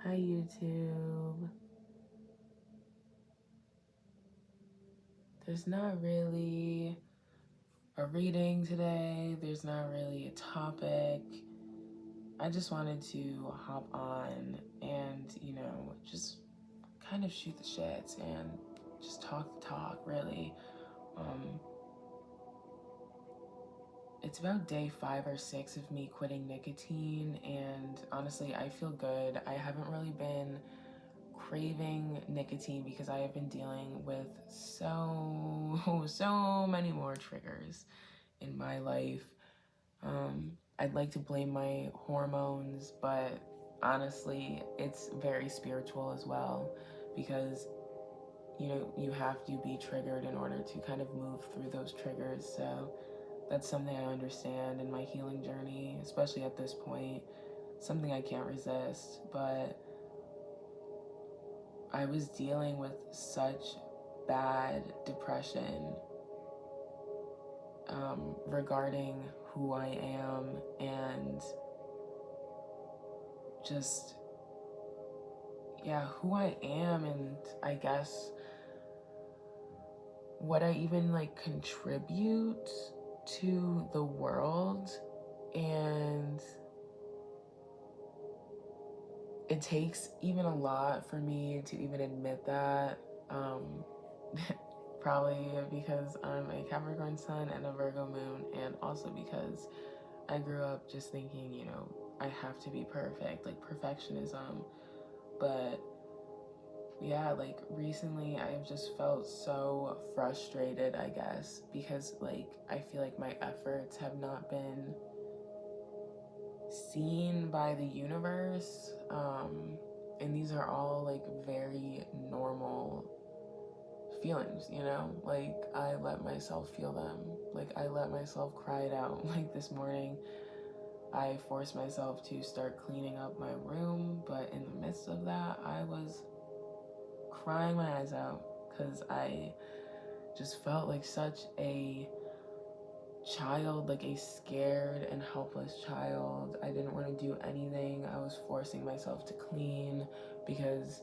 Hi YouTube. There's not really a reading today. There's not really a topic. I just wanted to hop on and, just kind of shoot the shits and just talk the talk, really. It's about day 5 or 6 of me quitting nicotine, and honestly, I feel good. I haven't really been craving nicotine because I have been dealing with so many more triggers in my life. I'd like to blame my hormones, but honestly, it's very spiritual as well, because you have to be triggered in order to kind of move through those triggers. So that's something I understand in my healing journey, especially at this point, something I can't resist. But I was dealing with such bad depression regarding who I am and just, yeah, who I am, and I guess what I even like contribute to the world. And it takes even a lot for me to even admit that. Probably because I'm a Capricorn sun and a Virgo moon, and also because I grew up just thinking, I have to be perfect, like perfectionism. But yeah, like recently I've just felt so frustrated, I guess, because like I feel like my efforts have not been seen by the universe. And these are all like very normal feelings, like I let myself feel them. Like I let myself cry it out. Like this morning, I forced myself to start cleaning up my room, but in the midst of that, I was crying my eyes out because I just felt like such a child, like a scared and helpless child. I didn't want to do anything. I was forcing myself to clean because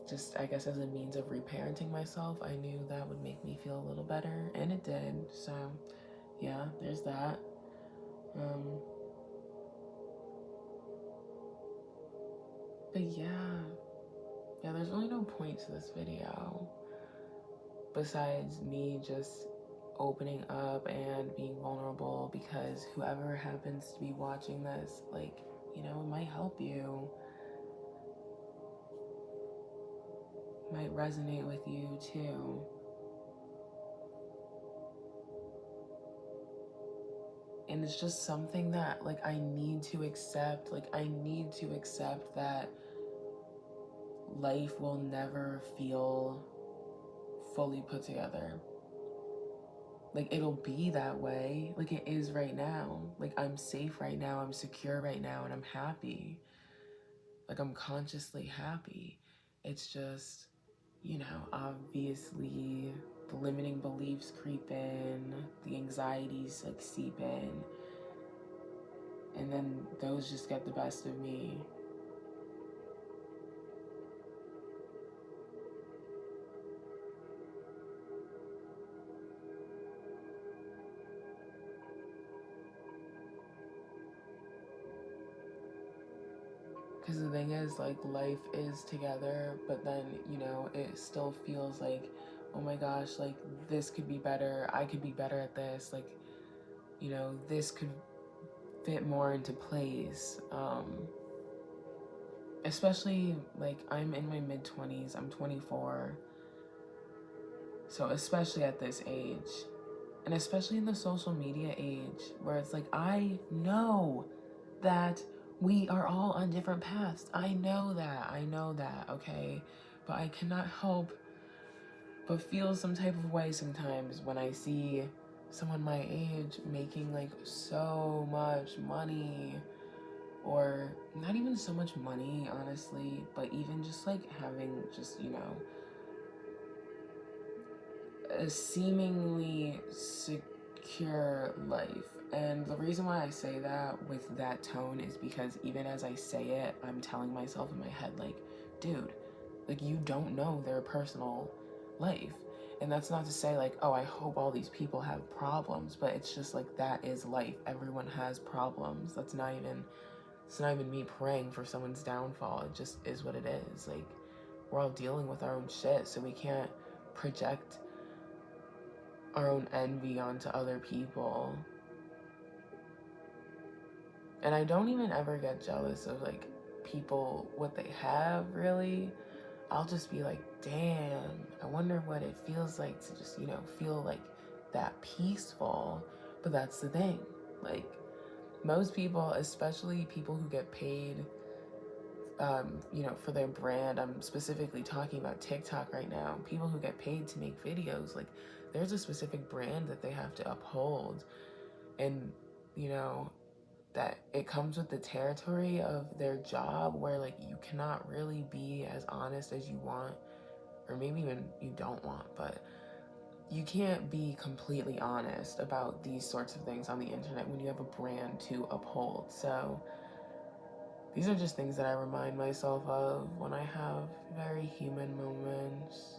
just, I guess, as a means of reparenting myself, I knew that would make me feel a little better, and it did. So yeah, there's that. But yeah, there's really no point to this video besides me just opening up and being vulnerable, because whoever happens to be watching this, like, it might help you, might resonate with you too. And it's just something that, like, I need to accept. Like, I need to accept that life will never feel fully put together. Like, it'll be that way. Like, it is right now. Like, I'm safe right now. I'm secure right now. And I'm happy. Like, I'm consciously happy. It's just, obviously the limiting beliefs creep in, the anxieties, like, seep in. And then those just get the best of me. Because the thing is, like, life is together, but then, it still feels like, oh my gosh, like, this could be better. I could be better at this. Like, this could fit more into place. Especially, like, I'm in my mid-20s. I'm 24. So especially at this age, and especially in the social media age, where it's like, I know that we are all on different paths. I know that, okay? But I cannot help but feel some type of way sometimes when I see someone my age making like so much money, or not even so much money, honestly, but even just like having just, a seemingly cure life. And the reason why I say that with that tone is because even as I say it, I'm telling myself in my head, like, dude, like, you don't know their personal life. And that's not to say, like, oh, I hope all these people have problems, but it's just like, that is life. Everyone has problems. It's not even me praying for someone's downfall. It just is what it is. Like, we're all dealing with our own shit, so we can't project our own envy onto other people. And I don't even ever get jealous of, like, people, what they have, really. I'll just be like, damn, I wonder what it feels like to just, feel like that peaceful. But that's the thing. Like, most people, especially people who get paid, for their brand, I'm specifically talking about TikTok right now, people who get paid to make videos, like, there's a specific brand that they have to uphold. And, that it comes with the territory of their job where, like, you cannot really be as honest as you want, or maybe even you don't want, but you can't be completely honest about these sorts of things on the internet when you have a brand to uphold. So these are just things that I remind myself of when I have very human moments.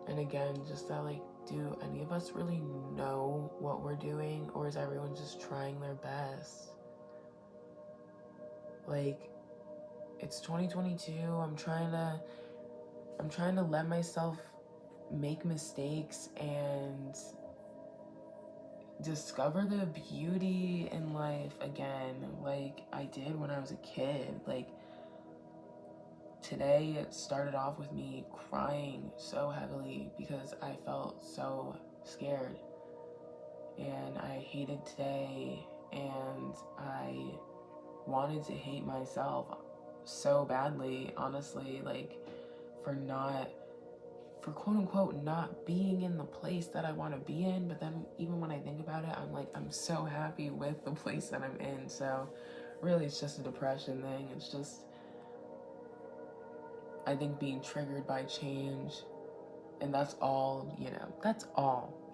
And again, just that, like, do any of us really know what we're doing, or is everyone just trying their best? Like, it's 2022. I'm trying to let myself make mistakes and discover the beauty in life again, like I did when I was a kid. Like, today it started off with me crying so heavily because I felt so scared, and I hated today, and I wanted to hate myself so badly, honestly, like, for quote unquote not being in the place that I want to be in. But then even when I think about it, I'm like, I'm so happy with the place that I'm in. So really, it's just a depression thing. It's just, I think, being triggered by change. And that's all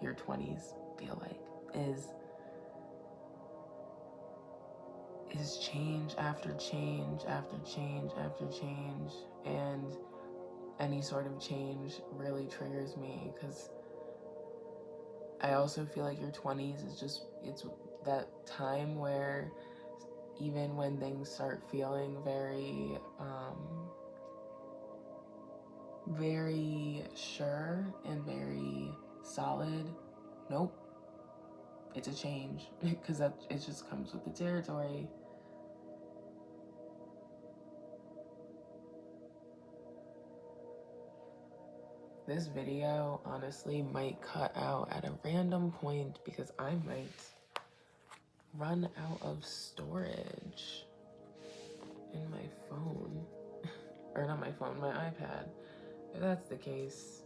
your 20s feel like, is change after change after change after change. And any sort of change really triggers me, because I also feel like your 20s is it's that time where even when things start feeling very, very sure and very solid, nope, it's a change, because it just comes with the territory. This video honestly might cut out at a random point because I might run out of storage in my phone. Or not my phone, my iPad. If that's the case,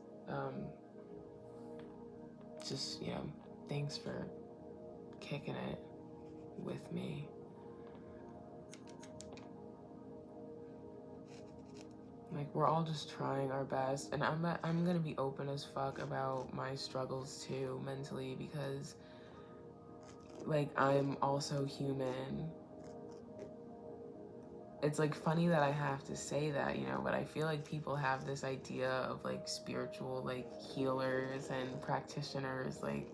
just, thanks for kicking it with me. Like, we're all just trying our best, and I'm gonna be open as fuck about my struggles too, mentally, because, like, I'm also human. It's, like, funny that I have to say that, but I feel like people have this idea of, like, spiritual, like, healers and practitioners, like,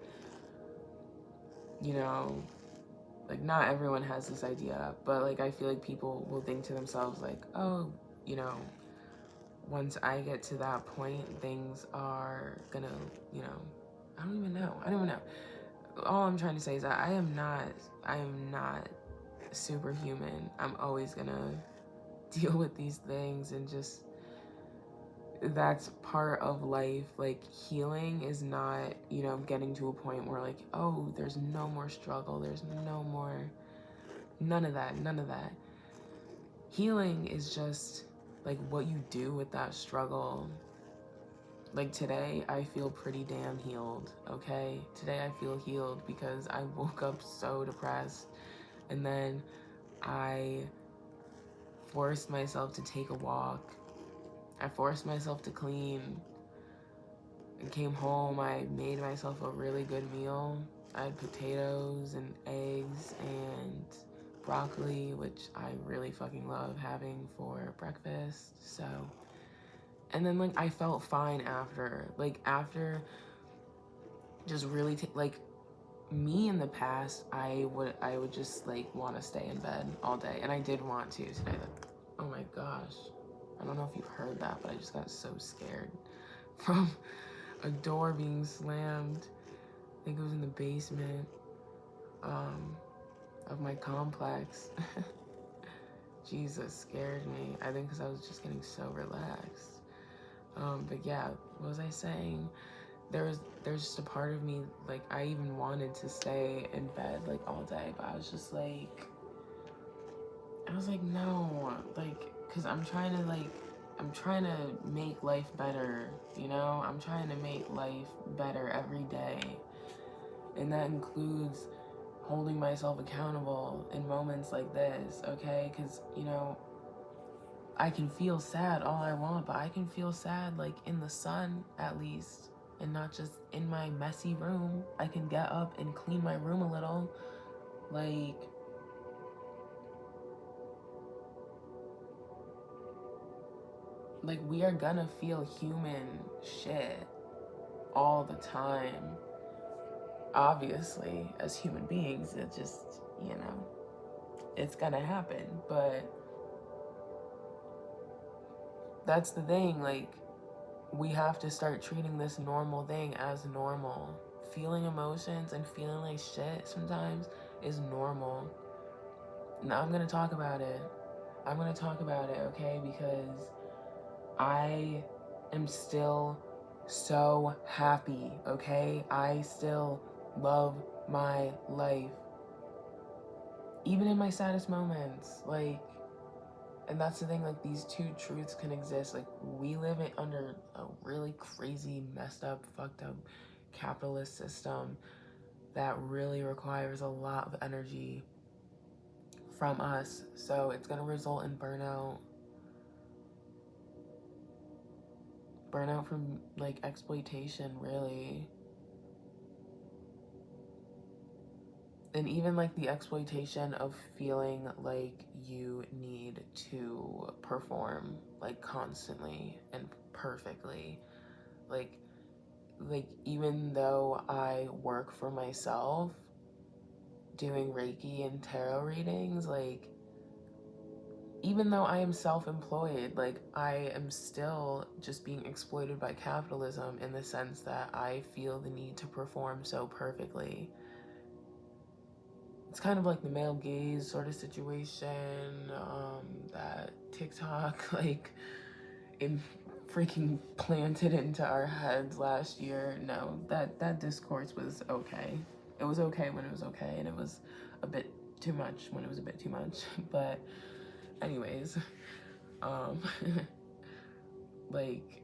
like, not everyone has this idea, but, like, I feel like people will think to themselves, like, oh, once I get to that point, things are gonna, I don't even know. All I'm trying to say is that I am not superhuman. I'm always gonna deal with these things, and just, that's part of life. Like, healing is not, getting to a point where, like, oh, there's no more struggle, there's no more, none of that. Healing is just, like, what you do with that struggle. Like, today, I feel pretty damn healed, okay? Today, I feel healed because I woke up so depressed, and then I forced myself to take a walk. I forced myself to clean. I came home, I made myself a really good meal. I had potatoes and eggs and broccoli, which I really fucking love having for breakfast. So, and then like I felt fine after. Like after just really like me in the past, I would just like want to stay in bed all day, and I did want to today. Like, oh my gosh, I don't know if you've heard that, but I just got so scared from a door being slammed. I think it was in the basement of my complex. Jesus scared me. I think because I was just getting so relaxed. But yeah, what was I saying? There's just a part of me, like, I even wanted to stay in bed like all day, but I was just like, no, like, because I'm trying to make life better, you know? I'm trying to make life better every day. And that includes holding myself accountable in moments like this, okay? Because, you know, I can feel sad all I want, but I can feel sad, like, in the sun, at least, and not just in my messy room. I can get up and clean my room a little. Like, we are gonna feel human shit all the time. Obviously, as human beings, it just, you know, it's gonna happen. But that's the thing, like, we have to start treating this normal thing as normal. Feeling emotions and feeling like shit sometimes is normal. Now I'm gonna talk about it. Okay? Because I am still so happy, okay? I still love my life. Even in my saddest moments, like, and that's the thing, like, these two truths can exist. Like, we live under a really crazy, messed up, fucked up capitalist system that really requires a lot of energy from us. So it's gonna result in burnout. Burnout from, like, exploitation, really. And even, like, the exploitation of feeling like you need to perform, like, constantly and perfectly. Like even though I work for myself doing Reiki and tarot readings, like, even though I am self-employed, like, I am still just being exploited by capitalism in the sense that I feel the need to perform so perfectly. It's kind of like the male gaze sort of situation that TikTok, like, freaking planted into our heads last year. No, that discourse was okay. It was okay when it was okay, and it was a bit too much when it was a bit too much. But anyways, like,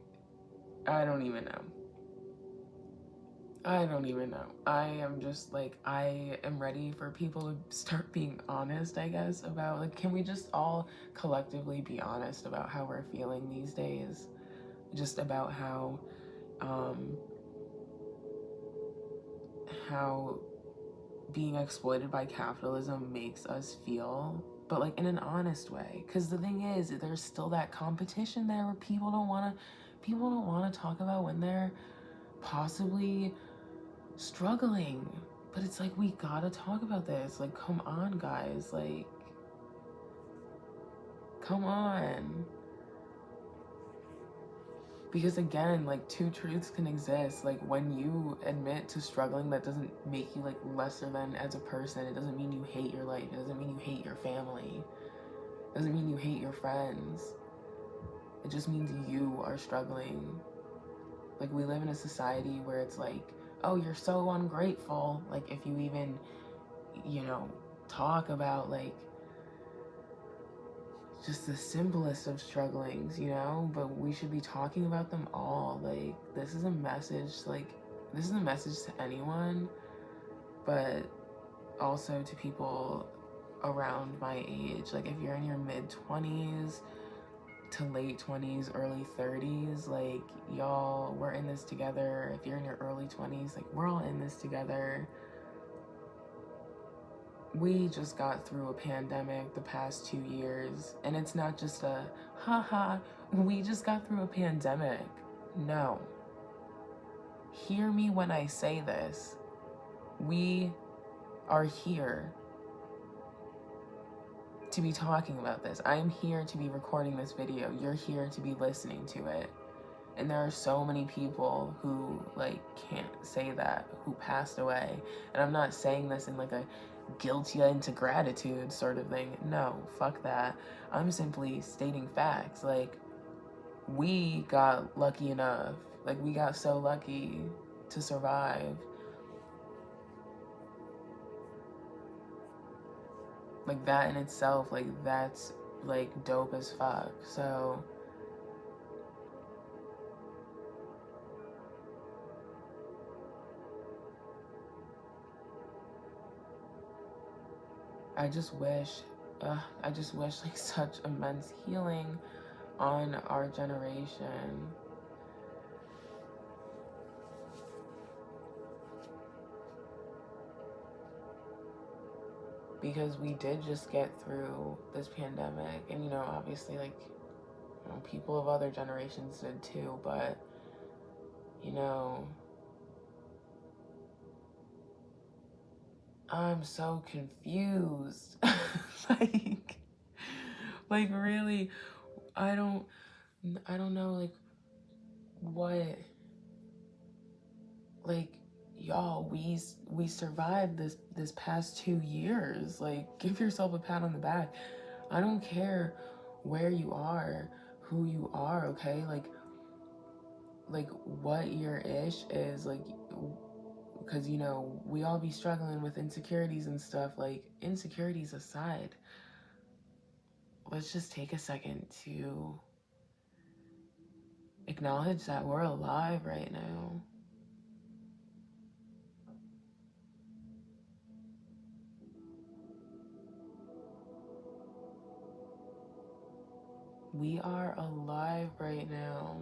I don't even know. I am just like, I am ready for people to start being honest, I guess, about, like, can we just all collectively be honest about how we're feeling these days? Just about how being exploited by capitalism makes us feel, but, like, in an honest way. Because the thing is, there's still that competition there where people don't want to talk about when they're possibly struggling. But it's like, we gotta talk about this. Like, come on, guys. Like, come on. Because again, like, two truths can exist. Like, when you admit to struggling, that doesn't make you, like, lesser than as a person. It doesn't mean you hate your life. It doesn't mean you hate your family. It doesn't mean you hate your friends. It just means you are struggling. Like, we live in a society where it's like, oh, you're so ungrateful. Like, if you even, you know, talk about, like, just the simplest of strugglings, you know? But we should be talking about them all. Like, this is a message to anyone, but also to people around my age. Like, if you're in your mid-20s to late 20s, early 30s, like, y'all, we're in this together. If you're in your early 20s, like, we're all in this together. We just got through a pandemic the past 2 years, and it's not just a haha, we just got through a pandemic. No. Hear me when I say this. We are here to be talking about this. I'm here to be recording this video. You're here to be listening to it. And there are so many people who, like, can't say that, who passed away. And I'm not saying this in, like, a guilt you into gratitude sort of thing. No, fuck that. I'm simply stating facts. Like, we got lucky enough. Like, we got so lucky to survive. Like, that in itself, like, that's, like, dope as fuck. So I just wish like such immense healing on our generation. Because we did just get through this pandemic, and, you know, obviously, like, you know, people of other generations did too, but, you know, I'm so confused. like really, I don't know, like, what, like, y'all, we survived this past 2 years. Like, give yourself a pat on the back. I don't care where you are, who you are, okay? Like what your ish is, like, because, you know, we all be struggling with insecurities and stuff. Like, insecurities aside, let's just take a second to acknowledge that we're alive right now. We are alive right now.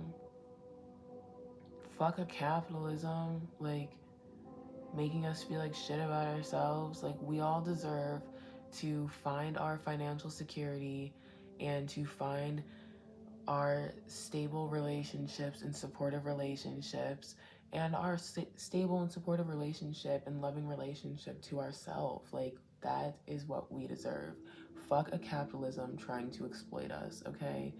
Fuck a capitalism, like, making us feel like shit about ourselves. Like, we all deserve to find our financial security and to find our stable relationships and supportive relationships, and our stable and supportive relationship and loving relationship to ourselves. Like, that is what we deserve. Fuck a capitalism trying to exploit us, okay?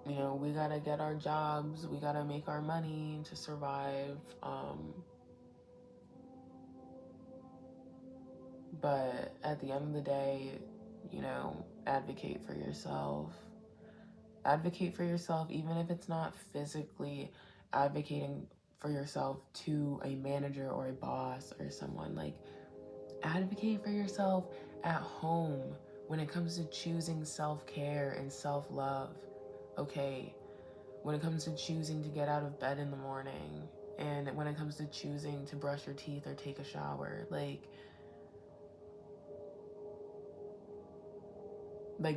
You know, we gotta get our jobs, we gotta make our money to survive. But at the end of the day, you know, advocate for yourself. Advocate for yourself, even if it's not physically advocating for yourself to a manager or a boss or someone. Like, advocate for yourself at home when it comes to choosing self-care and self-love, okay? When it comes to choosing to get out of bed in the morning, and when it comes to choosing to brush your teeth or take a shower, like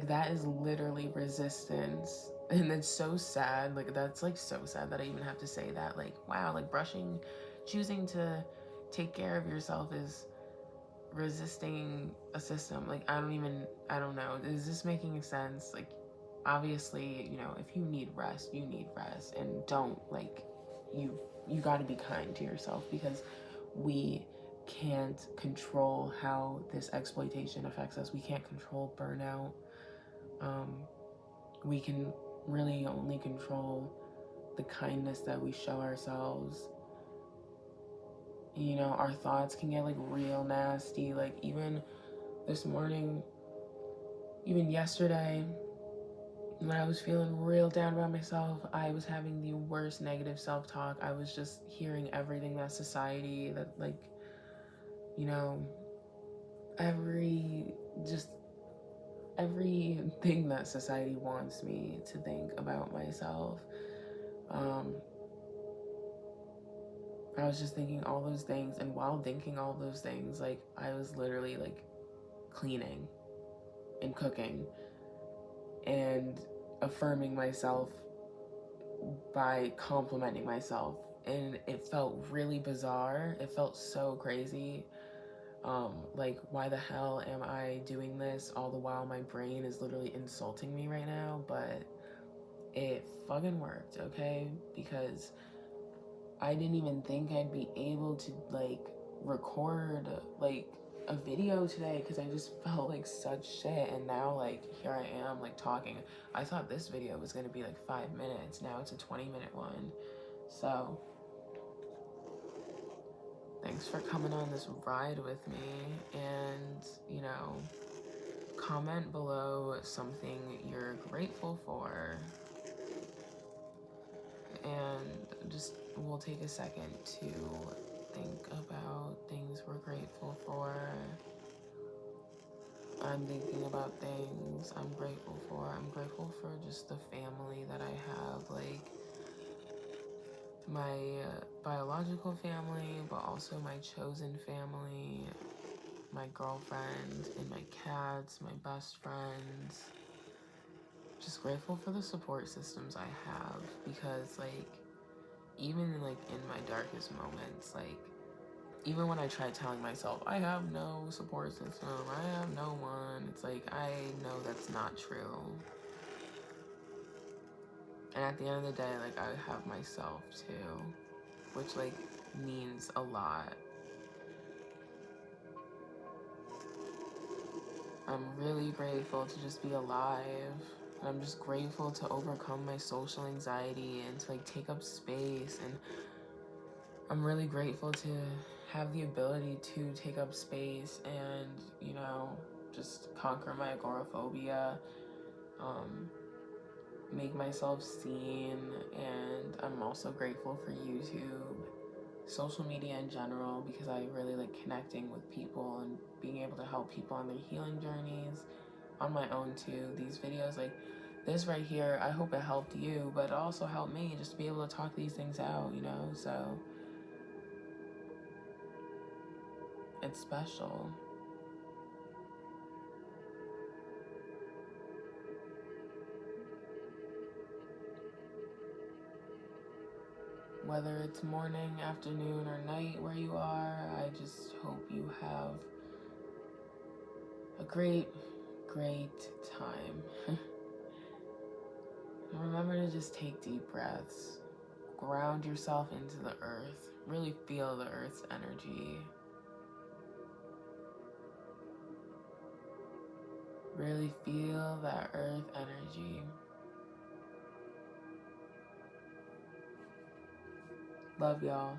that is literally resistance. And it's so sad. Like, that's, like, so sad that I even have to say that. Like, wow, like, choosing to take care of yourself is resisting a system. Like, I don't know. Is this making sense? Like, obviously, you know, if you need rest, you need rest. And don't, like, you got to be kind to yourself, because we can't control how this exploitation affects us. We can't control burnout. We can really only control the kindness that we show ourselves. You know, our thoughts can get, like, real nasty. Like, even this morning, even yesterday, when I was feeling real down about myself, I was having the worst negative self-talk. I was just hearing everything that society, that, like, you know, everything that society wants me to think about myself. I was just thinking all those things, and while thinking all those things, like, I was literally like cleaning and cooking and affirming myself by complimenting myself. And it felt really bizarre. It felt so crazy. Like, why the hell am I doing this all the while my brain is literally insulting me right now? But it fucking worked, okay? Because I didn't even think I'd be able to like record like a video today, because I just felt like such shit. And now, like, here I am like talking. I thought this video was gonna be like 5 minutes. Now it's a 20-minute one. So thanks for coming on this ride with me. And, you know, comment below something you're grateful for. And just, we'll take a second to think about things we're grateful for. I'm thinking about things I'm grateful for. I'm grateful for just the family that I have, like my biological family, but also my chosen family, my girlfriend, and my cats, my best friends. Just grateful for the support systems I have, because like, even like in my darkest moments, like, even when I try telling myself I have no support system, I have no one, it's like, I know that's not true. And at the end of the day, like, I have myself too, which like means a lot. I'm really grateful to just be alive. And I'm just grateful to overcome my social anxiety and to like take up space. And I'm really grateful to have the ability to take up space and, you know, just conquer my agoraphobia, make myself seen. And I'm also grateful for YouTube, social media in general, because I really like connecting with people and being able to help people on their healing journeys, on my own too. These videos like this right here, I hope it helped you, but it also helped me just to be able to talk these things out, you know? So it's special. Whether it's morning, afternoon, or night where you are, I just hope you have a great, great time. Remember to just take deep breaths. Ground yourself into the earth. Really feel the earth's energy. Really feel that earth energy. Love y'all.